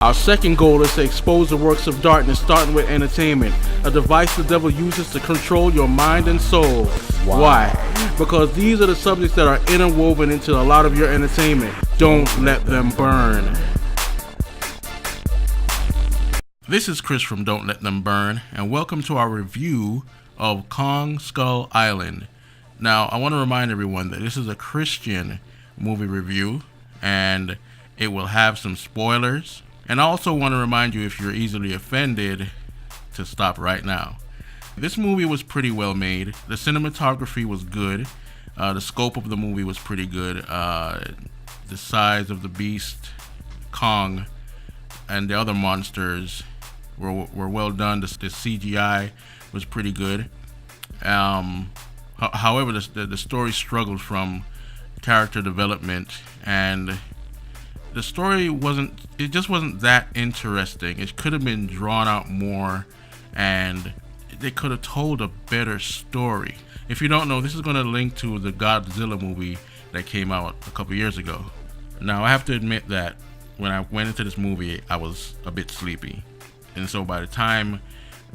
Our second goal is to expose the works of darkness, starting with entertainment, a device the devil uses to control your mind and soul. Why? Because these are the subjects that are interwoven into a lot of your entertainment. Don't let them burn. This is Chris from Don't Let Them Burn, and welcome to our review of Kong Skull Island. Now, I want to remind everyone that this is a Christian movie review, and it will have some spoilers. And I also want to remind you, if you're easily offended, to stop right now. This movie was pretty well made. The cinematography was good. The scope of the movie was pretty good. The size of the beast, Kong, and the other monsters were well done. The CGI was pretty good. However, the story struggled from character development, and the story just wasn't that interesting. It could have been drawn out more, and they could have told a better story. If you don't know, this is going to link to the Godzilla movie that came out a couple years ago. Now, I have to admit that when I went into this movie, I was a bit sleepy. And so by the time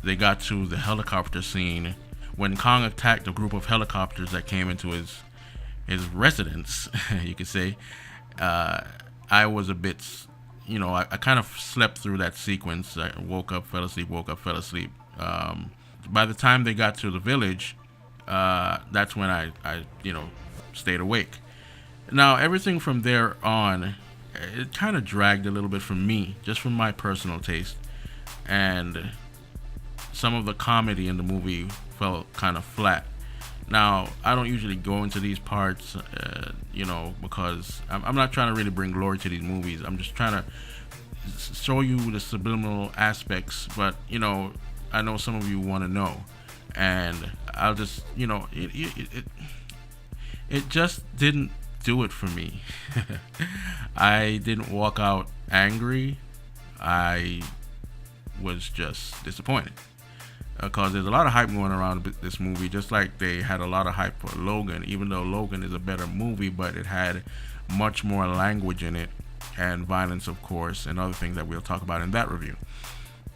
they got to the helicopter scene, when Kong attacked a group of helicopters that came into his residence, you could say, I was a bit, I kind of slept through that sequence. I woke up, fell asleep, woke up, fell asleep. By the time they got to the village, that's when I stayed awake. Now, everything from there on, it kind of dragged a little bit for me, just from my personal taste. And some of the comedy in the movie felt kind of flat. Now, I don't usually go into these parts, because I'm not trying to really bring glory to these movies. I'm just trying to show you the subliminal aspects, but, I know some of you want to know. And I'll just, it just didn't do it for me. I didn't walk out angry. I was just disappointed. Because there's a lot of hype going around this movie, just like they had a lot of hype for Logan, even though Logan is a better movie, but it had much more language in it, and violence, of course, and other things that we'll talk about in that review.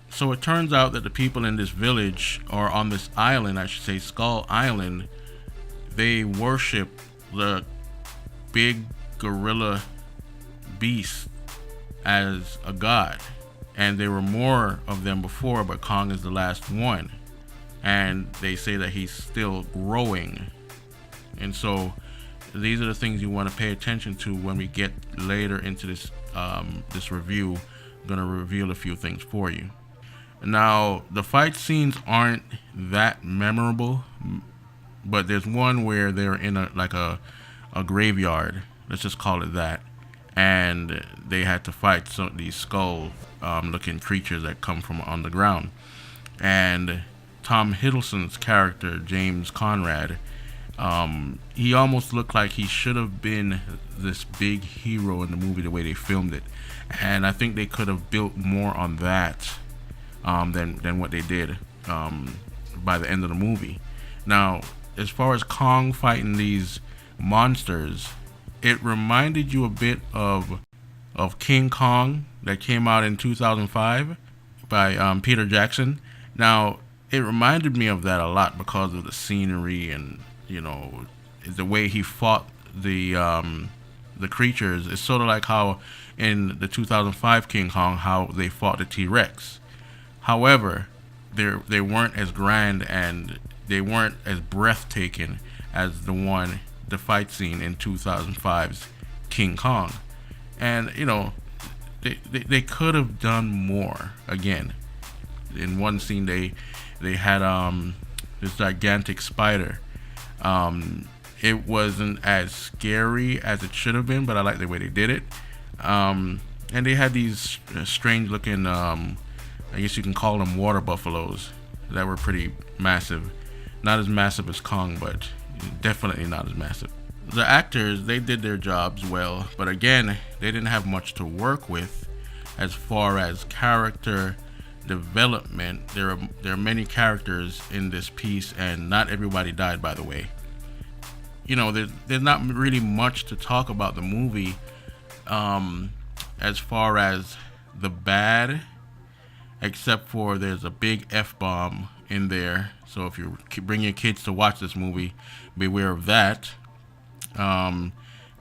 So it turns out that the people in this village, or on this island, I should say Skull Island, they worship the big gorilla beast as a god. And there were more of them before, but Kong is the last one. And they say that he's still growing. And so these are the things you want to pay attention to when we get later into this review. I'm going to reveal a few things for you. Now, the fight scenes aren't that memorable, but there's one where they're in a graveyard. Let's just call it that. And they had to fight some of these skull looking creatures that come from on the ground. And Tom Hiddleston's character, James Conrad, he almost looked like he should have been this big hero in the movie, the way they filmed it. And I think they could have built more on that than what they did by the end of the movie. Now, as far as Kong fighting these monsters, it reminded you a bit of King Kong that came out in 2005 by Peter Jackson. Now, it reminded me of that a lot because of the scenery and, the way he fought the creatures. It's sort of like how in the 2005 King Kong, how they fought the T-Rex. However, they weren't as grand and they weren't as breathtaking as the fight scene in 2005's King Kong. And they could have done more. Again, in one scene they had this gigantic spider. It wasn't as scary as it should have been, but I like the way they did it. And they had these strange looking, I guess you can call them water buffaloes, that were pretty massive. Not as massive as Kong, but definitely not as massive. The actors, they did their jobs well, but again, they didn't have much to work with as far as character development. There are many characters in this piece, and not everybody died, by the way. There's not really much to talk about the movie as far as the bad, except for there's a big F-bomb in there. So if you bring your kids to watch this movie, beware of that. And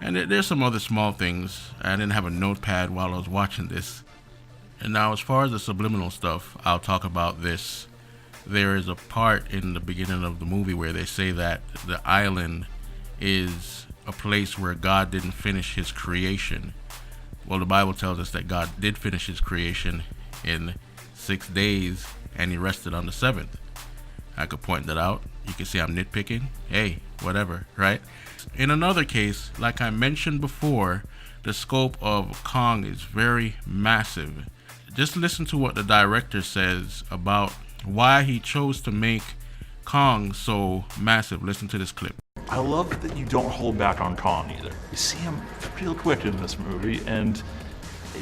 there's some other small things. I didn't have a notepad while I was watching this. And now as far as the subliminal stuff, I'll talk about this. There is a part in the beginning of the movie where they say that the island is a place where God didn't finish his creation. Well, the Bible tells us that God did finish his creation in 6 days, and he rested on the seventh. I could point that out. You can see I'm nitpicking. Hey, whatever, right? In another case, like I mentioned before, the scope of Kong is very massive. Just listen to what the director says about why he chose to make Kong so massive. Listen to this clip. I love that you don't hold back on Kong either. You see him real quick in this movie, and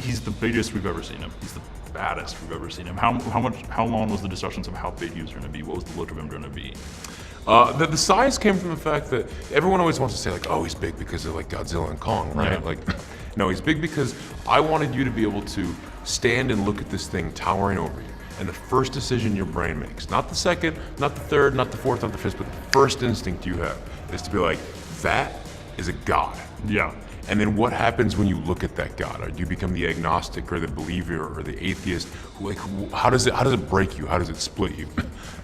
he's the biggest we've ever seen him. He's the baddest we've ever seen him. How long was the discussions of how big he was going to be? What was the look of him going to be? The size came from the fact that everyone always wants to say, like, oh, he's big because of like Godzilla and Kong, right? Yeah. Like, no, he's big because I wanted you to be able to stand and look at this thing towering over you. And the first decision your brain makes, not the second, not the third, not the fourth, not the fifth, but the first instinct you have is to be like, that is a god. Yeah. And then what happens when you look at that god? Do you become the agnostic or the believer or the atheist? How does it break you? How does it split you?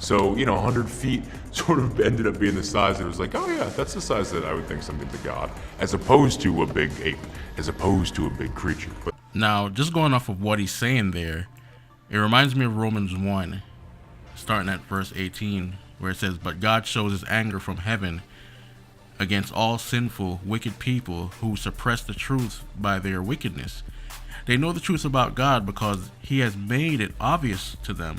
So, 100 feet sort of ended up being the size that it was like, oh yeah, that's the size that I would think something's a god, as opposed to a big ape, as opposed to a big creature. But Now, just going off of what he's saying there, it reminds me of Romans 1, starting at verse 18, where it says, "But God shows his anger from heaven against all sinful, wicked people who suppress the truth by their wickedness. They know the truth about God because he has made it obvious to them.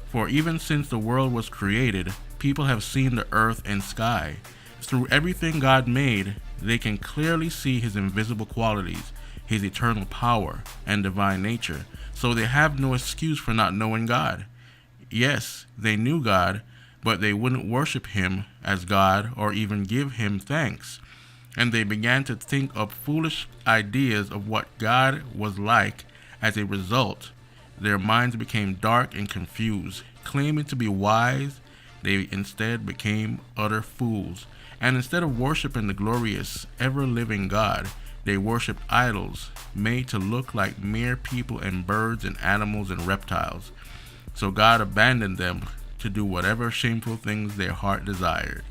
For even since the world was created, people have seen the earth and sky. Through everything God made, they can clearly see his invisible qualities, his eternal power and divine nature. So they have no excuse for not knowing God. Yes, they knew God, but they wouldn't worship him as God or even give him thanks. And they began to think up foolish ideas of what God was like. As a result, their minds became dark and confused. Claiming to be wise, they instead became utter fools. And instead of worshiping the glorious, ever-living God, they worshipped idols made to look like mere people and birds and animals and reptiles. So God abandoned them to do whatever shameful things their heart desired.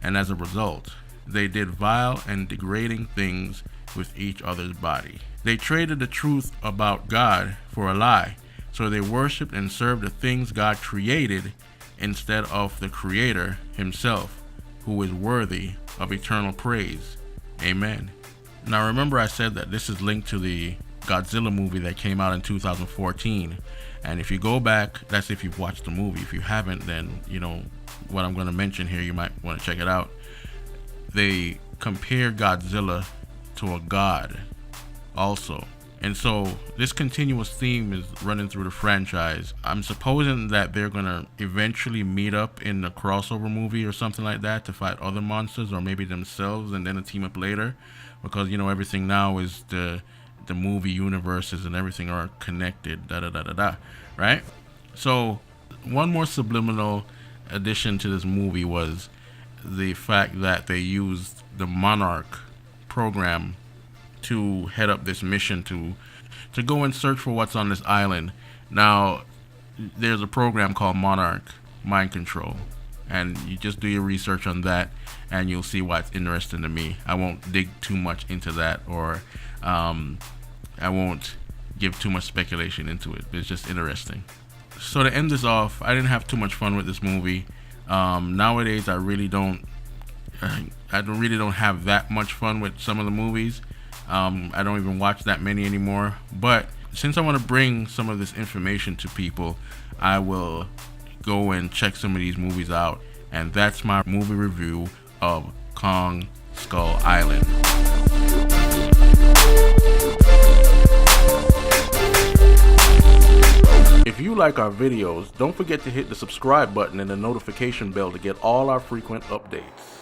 And as a result, they did vile and degrading things with each other's body. They traded the truth about God for a lie. So they worshipped and served the things God created instead of the Creator himself, who is worthy of eternal praise. Amen." Now remember I said that this is linked to the Godzilla movie that came out in 2014. And if you go back, that's if you've watched the movie. If you haven't, then what I'm going to mention here, you might want to check it out. They compare Godzilla to a god also. And so this continuous theme is running through the franchise. I'm supposing that they're going to eventually meet up in a crossover movie or something like that to fight other monsters, or maybe themselves, and then a team up later. Because, everything now is the movie universes and everything are connected, right? So one more subliminal addition to this movie was the fact that they used the Monarch program to head up this mission to go and search for what's on this island. Now, there's a program called Monarch Mind Control, and you just do your research on that and you'll see why it's interesting to me. I won't dig too much into that, or I won't give too much speculation into it. It's just interesting. So to end this off, I didn't have too much fun with this movie. Nowadays, I really don't have that much fun with some of the movies. I don't even watch that many anymore. But since I want to bring some of this information to people, I will go and check some of these movies out. And that's my movie review of Kong Skull Island. If you like our videos, don't forget to hit the subscribe button and the notification bell to get all our frequent updates.